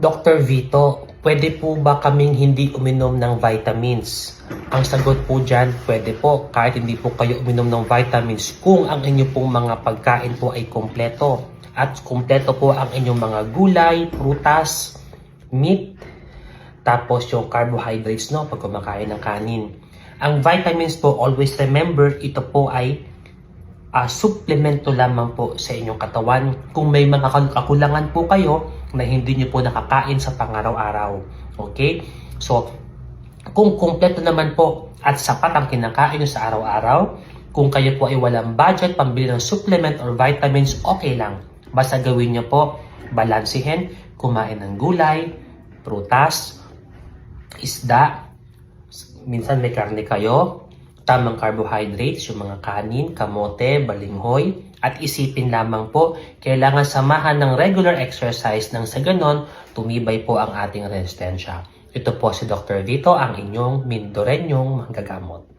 Dr. Vito, pwede po ba kaming hindi uminom ng vitamins? Ang sagot po dyan, pwede po. Kahit hindi po kayo uminom ng vitamins kung ang inyo pong mga pagkain po ay kompleto. At kompleto po ang inyong mga gulay, prutas, meat, tapos yung carbohydrates, no, pag kumakain ng kanin. Ang vitamins po, always remember, ito po ay supplemento lamang po sa inyong katawan. Kung may mga kakulangan po kayo na hindi nyo po nakakain sa pangaraw-araw. Okay? So, kung kumpleto naman po at sapat ang kinakain nyo sa araw-araw, kung kayo po ay walang budget pambili ng supplement or vitamins, okay lang. Basta gawin nyo po, balansihin, kumain ng gulay, prutas, isda, minsan may karne kayo, tamang carbohydrates, yung mga kanin, kamote, balinghoy, at isipin lamang po, kailangan samahan ng regular exercise nang sa ganon, tumibay po ang ating resistensya. Ito po si Dr. Vito, ang inyong Mindorenyong manggagamot.